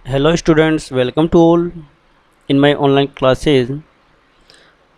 Hello students, welcome to all in my online classes.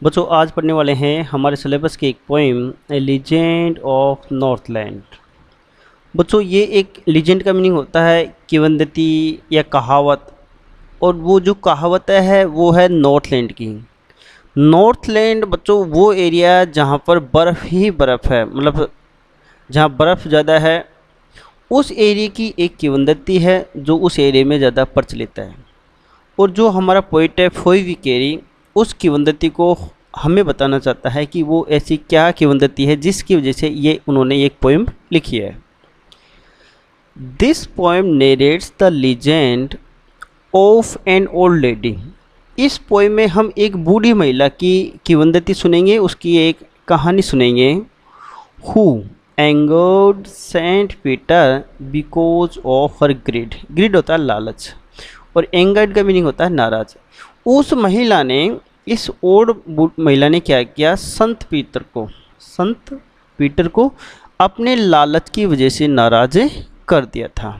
बच्चों, आज पढ़ने वाले हैं हमारे सिलेबस की एक poem, a legend of Northland. बच्चों, ये एक लीजेंड का मीनिंग होता है किंवदंती या कहावत। और वो जो कहावत है वो है नॉर्थलैंड की। नॉर्थलैंड बच्चों वो एरिया जहाँ पर बर्फ़ ही बर्फ़ है, मतलब जहाँ बर्फ़ ज़्यादा है, उस एरिया की एक किंवदंती है जो उस एरिया में ज़्यादा प्रचलित है। और जो हमारा पोइट है फोई केरी, उस किंवदंती को हमें बताना चाहता है कि वो ऐसी क्या किंवदंती है जिसकी वजह से ये उन्होंने एक पोइम लिखी है। This poem narrates the legend of an old lady. इस पोइम में हम एक बूढ़ी महिला की किंवदंती सुनेंगे, उसकी एक कहानी सुनेंगे। Who angered saint Peter because of her greed. Greed होता है लालच, और एंगर्ड का मीनिंग होता है नाराज। उस महिला ने, इस ओल्ड महिला ने क्या किया, संत पीटर को अपने लालच की वजह से नाराज कर दिया था।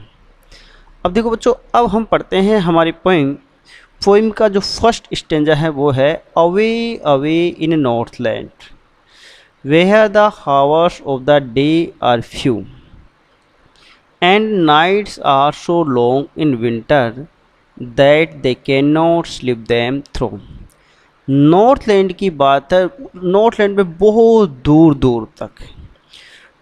अब देखो बच्चों, अब हम पढ़ते हैं हमारी पोइम का जो फर्स्ट स्टेंजा है वो है away away in Northland where the hours of the day are few and nights are so long in winter that they can not sleep them through. Northland की बात है। नॉर्थलैंड में बहुत दूर दूर तक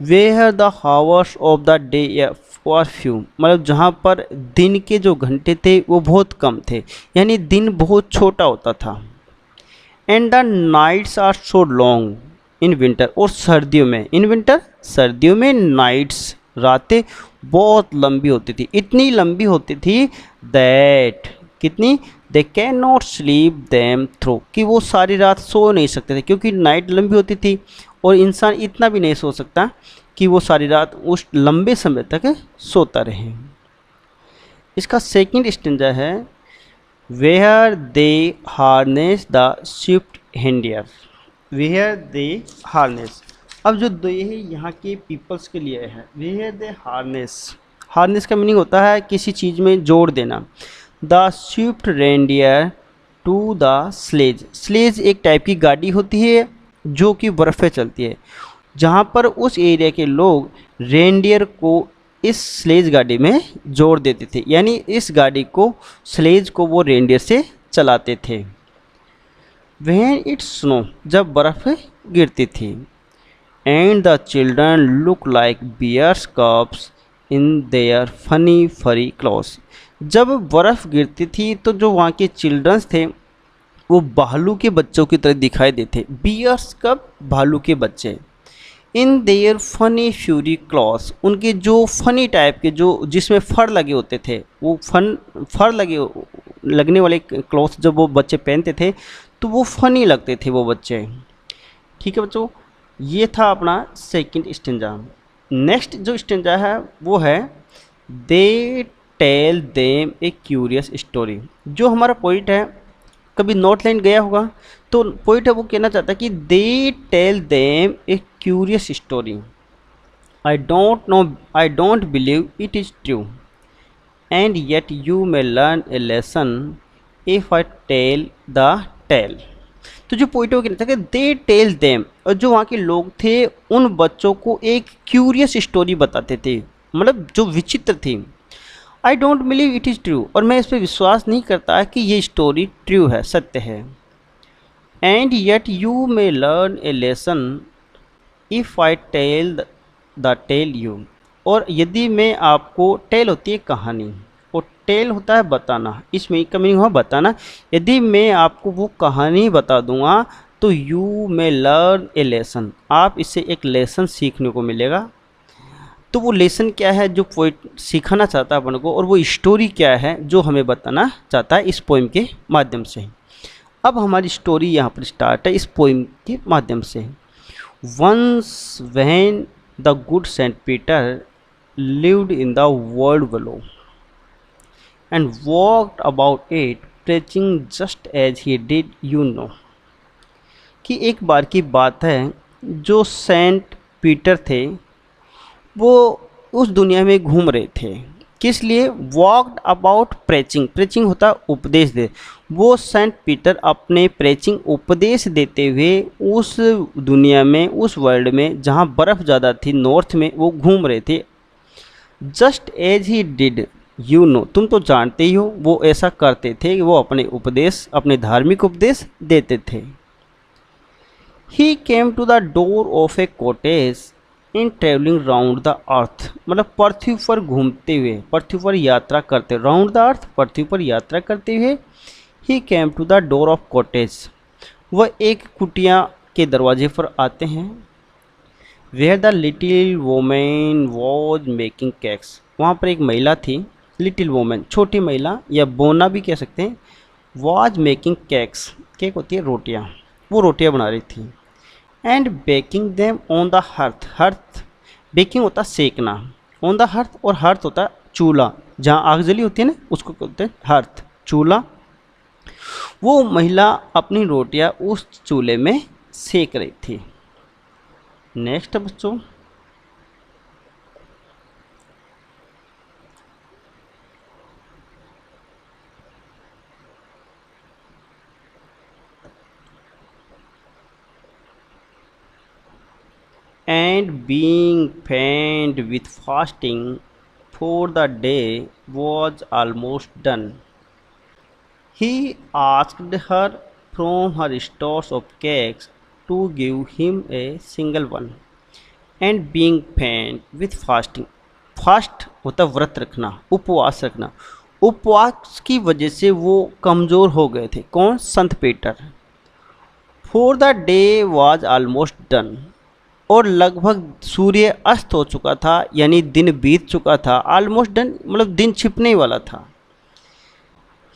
where the hours of the day are few, मतलब जहाँ पर दिन के जो घंटे थे वो बहुत कम थे, यानी दिन बहुत छोटा होता था। And the nights are so long in winter, और सर्दियों में, इन विंटर सर्दियों में नाइट्स रातें बहुत लंबी होती थी, इतनी लंबी होती थी दैट, कितनी, दे can not sleep them through, कि वो सारी रात सो नहीं सकते थे, क्योंकि नाइट लंबी होती थी और इंसान इतना भी नहीं सो सकता कि वो सारी रात उस लंबे समय तक सोता रहे। इसका सेकंड स्टेंजा है where they harness the swift reindeer. Where they harness, अब जो दे है यहाँ के पीपल्स के लिए है। वेयर दे हार्नेस, हार्नेस का मीनिंग होता है किसी चीज़ में जोड़ देना। The swift reindeer to the sledge. Sledge एक टाइप की गाड़ी होती है जो कि बर्फ़ पे चलती है, जहाँ पर उस एरिया के लोग रेंडियर को इस स्लेज गाड़ी में जोड़ देते थे, यानी इस गाड़ी को, स्लेज को वो रेंडियर से चलाते थे। व्हेन इट स्नो, जब बर्फ़ गिरती थी। And the children look like bears cubs in their funny furry clothes. जब बर्फ़ गिरती थी तो जो वहाँ के चिल्ड्रंस थे वो भालू के बच्चों की तरह दिखाई देते। बियर्स कप, भालू के बच्चे। इन देयर फनी फ्यूरी क्लॉथ्स, उनके जो फनी टाइप के, जो जिसमें फर लगे होते थे, वो फर लगने वाले क्लॉथ्स जब वो बच्चे पहनते थे तो वो फनी लगते थे वो बच्चे। ठीक है बच्चों, ये था अपना सेकंड स्टेंजा। नेक्स्ट जो स्टेंजा है वो है they tell them a curious story. जो हमारा पोइट है, कभी नॉर्थलैंड गया होगा तो पोइट है वो कहना चाहता है कि they tell them a curious story. I don't know, I don't believe it is true and yet you may learn a lesson if I tell the tale. तो जो पोइट वो कहना चाहता है कि दे टेल देम, और जो वहाँ के लोग थे उन बच्चों को एक क्यूरियस स्टोरी बताते थे, मतलब जो विचित्र थी। आई don't believe it is true, और मैं इस पर विश्वास नहीं करता कि ये स्टोरी ट्रू है, सत्य है। And yet you may learn a lesson if I tell the tale you, और यदि मैं आपको, टेल होती है कहानी और टेल होता है बताना, इसमें का मीनिंग हुआ बताना। यदि मैं आपको वो कहानी बता दूंगा तो you may learn a lesson, आप इससे एक लेसन सीखने को मिलेगा। तो वो लेसन क्या है जो पोइट सिखाना चाहता है अपन को, और वो स्टोरी क्या है जो हमें बताना चाहता है इस पोइम के माध्यम से। अब हमारी स्टोरी यहाँ पर स्टार्ट है इस पोइम के माध्यम से। Once when the good saint Peter lived in the world below and walked about it preaching just as he did, you know। कि एक बार की बात है, जो सेंट पीटर थे वो उस दुनिया में घूम रहे थे। किस लिए? वॉकड अबाउट प्रेचिंग, प्रेचिंग होता है उपदेश दे। वो सेंट पीटर अपने प्रेचिंग उपदेश देते हुए उस दुनिया में, उस वर्ल्ड में जहाँ बर्फ़ ज़्यादा थी नॉर्थ में, वो घूम रहे थे। Just as he did, you know, तुम तो जानते ही हो, वो ऐसा करते थे कि वो अपने उपदेश, अपने धार्मिक उपदेश देते थे। He came to the door of a cottage in travelling round the earth, मतलब पृथ्वी पर घूमते हुए, पृथ्वी पर यात्रा करते, राउंड द अर्थ, पृथ्वी पर यात्रा करते हुए। He came to the door of cottage, वह एक कुटिया के दरवाजे पर आते हैं। Where the little women was making cakes, वहाँ पर एक महिला थी, लिटिल वोमेन छोटी महिला या बोना भी कह सकते हैं। वॉज मेकिंग केक्स, केक होती है रोटियाँ, वो रोटियाँ बना रही थी। And baking them on the hearth, hearth baking होता है सेकना, ऑन द हर्थ, और हर्थ होता है चूल्हा, जहाँ आग जली होती है ना उसको कहते हैं हर्थ, चूल्हा। वो महिला अपनी रोटियां उस चूल्हे में सेक रही थी। नेक्स्ट बच्चों, and being faint with fasting, for the day was almost done. He asked her from her stores of cakes to give him a single one. And being faint with fasting, fast होता व्रत रखना, उपवास रखना, उपवास की वजह से वो कमज़ोर हो गए थे। कौन? संत Peter. For the day was almost done, और लगभग सूर्य अस्त हो चुका था, यानी दिन बीत चुका था। ऑलमोस्ट डन मतलब दिन छिपने वाला था।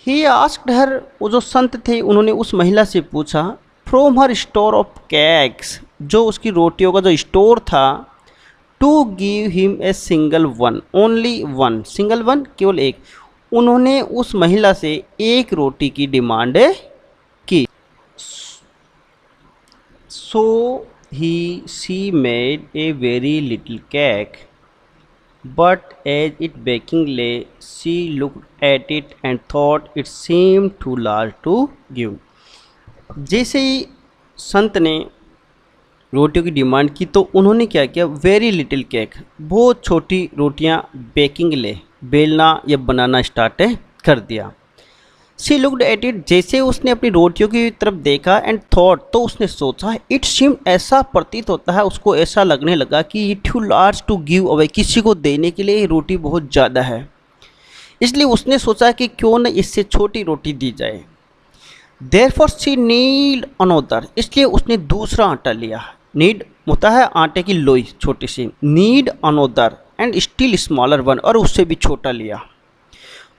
ही आस्क्ड हर, वो जो संत थे उन्होंने उस महिला से पूछा, from her store of cakes, जो उसकी रोटियों का जो स्टोर था, to give him a single one, only one, single one केवल एक। उन्होंने उस महिला से एक रोटी की डिमांड की। सो she made a very little cake, but as it baking lay, she looked at it and thought it seemed too large to give. जैसे ही संत ने रोटियों की डिमांड की तो उन्होंने क्या किया, वेरी लिटिल केक, बहुत छोटी रोटियां बेकिंग ले, बेलना या बनाना स्टार्ट कर दिया। शी लुक्ड एट इट, जैसे उसने अपनी रोटियों की तरफ देखा, एंड थॉट, तो उसने सोचा, इट सीम, ऐसा प्रतीत होता है, उसको ऐसा लगने लगा कि ये too large to give away, किसी को देने के लिए ये रोटी बहुत ज़्यादा है। इसलिए उसने सोचा कि क्यों न इससे छोटी रोटी दी जाए। देयरफॉर शी नीड अनोदर, इसलिए उसने दूसरा आटा लिया। नीड होता है आटे की लोई छोटी सी, knead another and still smaller one, और उससे भी छोटा लिया।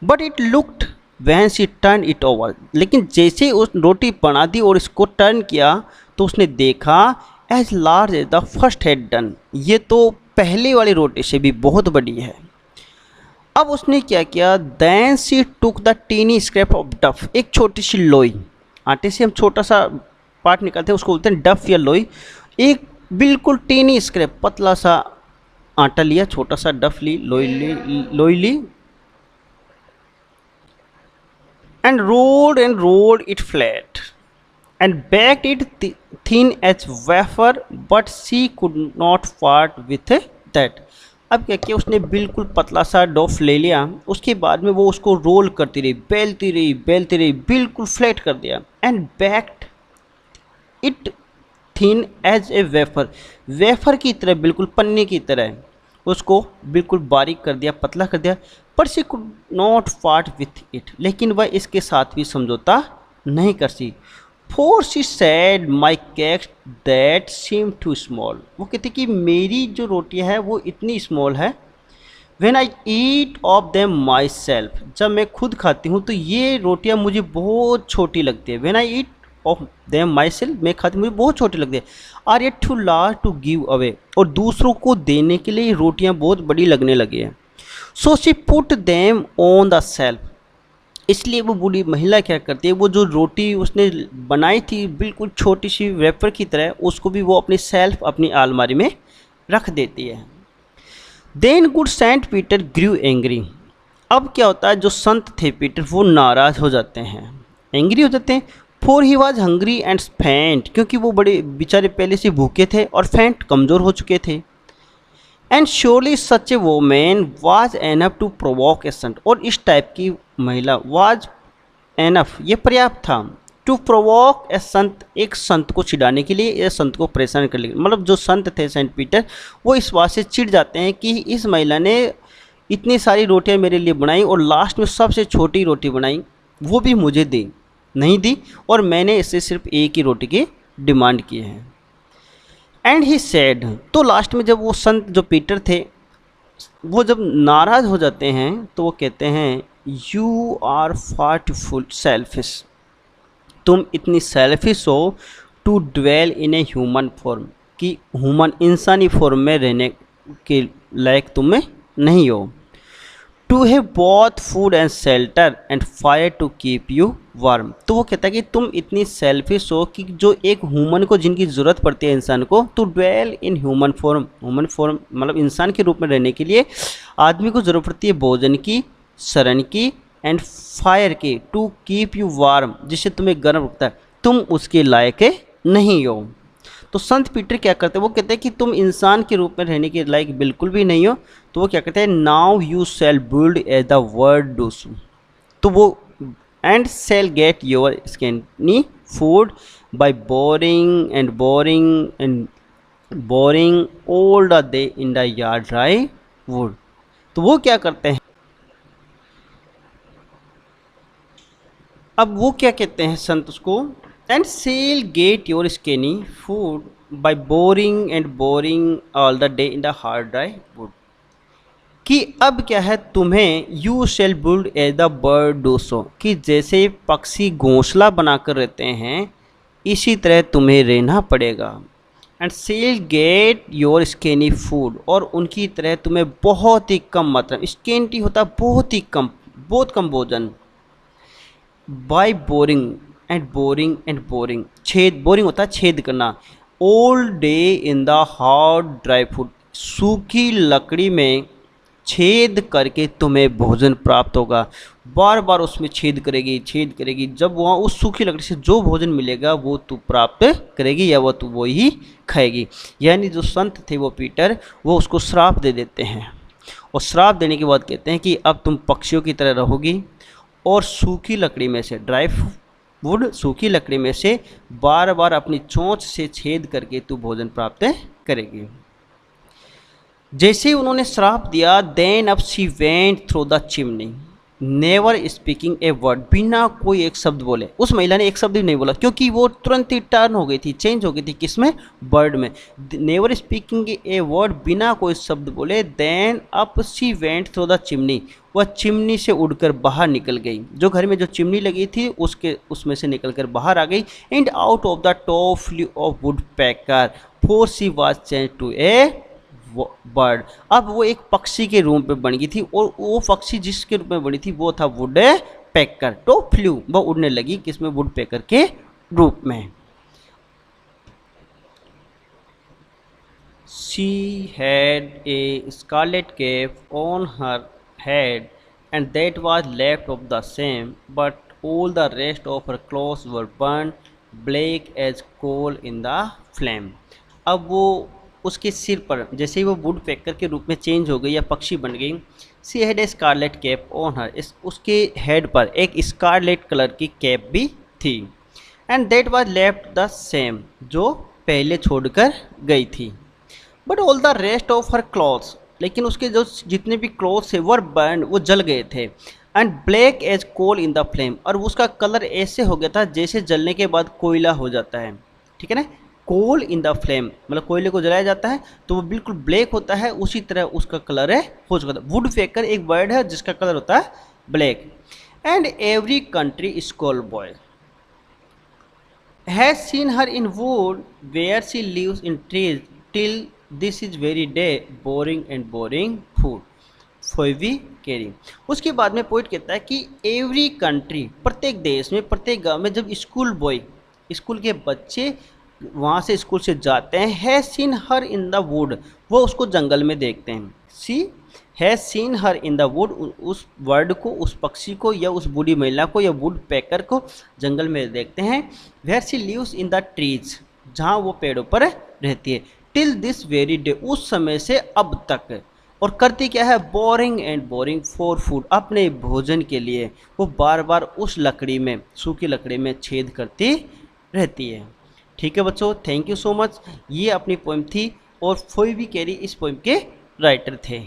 But it looked when she turn it over, लेकिन जैसे उस रोटी बना दी और इसको टर्न किया तो उसने देखा, as large as the first had done, ये तो पहले वाली रोटी से भी बहुत बड़ी है। अब उसने क्या किया, then she took the tiny scrap of dough, एक छोटी सी लोई, आटे से हम छोटा सा पार्ट निकालते हैं उसको बोलते हैं डफ या लोई। एक बिल्कुल टीनी स्क्रैप, पतला सा आटा लिया, छोटा सा डफ ली, लोई ली, and rolled it flat and baked it thin as wafer, but she could not part with that. अब क्या किया उसने, बिल्कुल पतला सा डोफ ले लिया, उसके बाद में वो उसको रोल करती रही, बेलती रही, बिल्कुल फ्लैट कर दिया। And baked it thin as a wafer, wafer की तरह, बिल्कुल पन्नी की तरह उसको बिल्कुल बारीक कर दिया, पतला कर दिया। पर she could not part with it, लेकिन वह इसके साथ भी समझौता नहीं कर सी। For she said my cakes that seem too small, वो कहती कि मेरी जो रोटियां है वो इतनी स्मॉल है। When I eat of them my self, जब मैं खुद खाती हूँ तो ये रोटियां मुझे बहुत छोटी लगती है। When I eat of them myself, मैं खाती मुझे बहुत छोटी लगती है। Are ye too large to give away, और दूसरों को देने के लिए रोटियां बहुत बड़ी लगने लगी हैं। So she put them on the self, इसलिए वो बूढ़ी महिला क्या करती है, वो जो रोटी उसने बनाई थी बिल्कुल छोटी सी वेपर की तरह, उसको भी वो अपनी सेल्फ, अपनी अलमारी में रख देती है। देन गुड सेंट पीटर ग्रू एंग्री, अब क्या होता है, जो संत थे पीटर वो नाराज हो जाते हैं, एंग्री हो जाते हैं। For he was hungry and faint, क्योंकि वो बड़े बेचारे पहले से भूखे थे और फैंट कमज़ोर हो चुके थे। And surely such a women was enough to provoke a saint, और इस टाइप की महिला वाज एनफ, ये पर्याप्त था, टू प्रोवोक ए संत, एक संत को चिढ़ाने के लिए या संत को परेशान करने के लिए। मतलब जो संत थे सेंट पीटर, वो इस बात से चिढ़ जाते हैं कि इस महिला ने इतनी सारी रोटियां मेरे लिए बनाई और लास्ट में सबसे छोटी रोटी बनाई, वो भी मुझे नहीं दी, और मैंने इससे सिर्फ एक ही रोटी की डिमांड की है। एंड ही सेड, तो लास्ट में जब वो संत जो पीटर थे वो जब नाराज़ हो जाते हैं तो वो कहते हैं, यू आर फार्टफुल सेल्फिश, तुम इतनी सेल्फिश हो, to dwell in a human form, कि ह्यूमन इंसानी फॉर्म में रहने के लायक तुम्हें नहीं हो। To have both food and shelter and fire to keep you warm, तो वो कहता है कि तुम इतनी सेल्फिश हो कि जो एक ह्यूमन को जिनकी ज़रूरत पड़ती है इंसान को, to dwell in human form, human form मतलब इंसान के रूप में रहने के लिए आदमी को ज़रूरत पड़ती है भोजन की, शरण की, एंड फायर की, टू कीप यू वार्म, जिससे तुम्हें गर्म रखता है, तुम उसके लायक नहीं हो। तो संत पीटर क्या करते हैं, वो कहते हैं कि तुम इंसान के रूप में रहने के लायक बिल्कुल भी नहीं हो। तो वो क्या कहते हैं, now you shall build as the bird do so, तो वो and shall get your scanty food by boring all the day in the hard dry wood. तो वो क्या करते हैं, अब वो क्या कहते हैं संत उसको, and shall get your scanty food by boring all the day in the hard dry wood, कि अब क्या है तुम्हें, you shall build as the bird do so, कि जैसे पक्षी घोंसला बनाकर रहते हैं इसी तरह तुम्हें रहना पड़ेगा। And shall get your scanty food, और उनकी तरह तुम्हें बहुत ही कम मात्रा, स्केंटी होता बहुत ही कम, बहुत कम भोजन, बाय बोरिंग छेद, बोरिंग होता है छेद करना, all day in the hard dry food, सूखी लकड़ी में छेद करके तुम्हें भोजन प्राप्त होगा, बार बार उसमें छेद करेगी, जब वहाँ उस सूखी लकड़ी से जो भोजन मिलेगा वो तू प्राप्त करेगी या वो तू वो ही खाएगी। यानी जो संत थे वो पीटर, वो उसको श्राप दे देते हैं, और श्राप देने के बाद कहते हैं कि अब तुम पक्षियों की तरह रहोगी और सूखी लकड़ी में से, ड्राई वुड सूखी लकड़ी में से बार बार अपनी चोंच से छेद करके तू भोजन प्राप्त करेगी। जैसे ही उन्होंने श्राप दिया, देन अब she went through the chimney never speaking a word, बिना कोई एक शब्द बोले, उस महिला ने एक शब्द भी नहीं बोला, क्योंकि वो तुरंत ही टर्न हो गई थी, चेंज हो गई थी, किसमें, बर्ड में। नेवर स्पीकिंग ए वर्ड, बिना कोई शब्द बोले, then up she went through the chimney, वह चिमनी से उड़कर बाहर निकल गई, जो घर में जो चिमनी लगी थी उसमें से निकलकर बाहर आ गई। And out of the top flew of woodpecker for she was change to a bird, अब वो एक पक्षी के रूप में बन गई थी, और वो पक्षी जिसके रूप में बनी थी वो था वुड पैकर, तो फ्लू, वो उड़ने लगी किसमें, वुड पैकर के रूप में। She had a scarlet cap on her head and that was left of the same, but all the rest of her clothes were burn black as coal in the flame. अब वो उसके सिर पर, जैसे ही वो वुड पैकर के रूप में चेंज हो गई या पक्षी बन गई, she had a scarlet cap on her, उसके हेड पर एक स्कारलेट कलर की कैप भी थी। And that was left the same, जो पहले छोड़कर गई थी। But all the rest of her clothes, लेकिन उसके जो जितने भी क्लॉथ्स थे वर बर्न, वो जल गए थे। And black as coal in the flame, और उसका कलर ऐसे हो गया था जैसे जलने के बाद कोयला हो जाता है, ठीक है ना, कोल इन द फ्लेम मतलब कोयले को जलाया जाता है तो वो बिल्कुल ब्लैक होता है, उसी तरह उसका कलर है हो चुका था। वुड पैकर एक बर्ड है जिसका कलर होता है black. And every country school boy has seen her in wood where she lives in trees till this is very day boring food फोवी कैरी। उसके बाद में पोइट कहता है कि एवरी कंट्री, प्रत्येक देश में, प्रत्येक गांव में जब स्कूल बॉय, स्कूल के बच्चे वहाँ से स्कूल से जाते हैं, है seen her in the wood, वो उसको जंगल में देखते हैं। She has seen her in the wood, उस वर्ड को, उस पक्षी को या उस बूढ़ी महिला को या वुड पैकर को जंगल में देखते हैं। Where she lives in the trees, जहाँ वो पेड़ों पर रहती है। टिल दिस वेरी डे, उस समय से अब तक। और करती क्या है, boring and boring for food, अपने भोजन के लिए वो बार बार उस लकड़ी में, सूखी लकड़ी में छेद करती रहती है। ठीक है बच्चों, थैंक यू सो मच। ये अपनी पोइम थी और फोइबी कैरी इस पोइम के राइटर थे।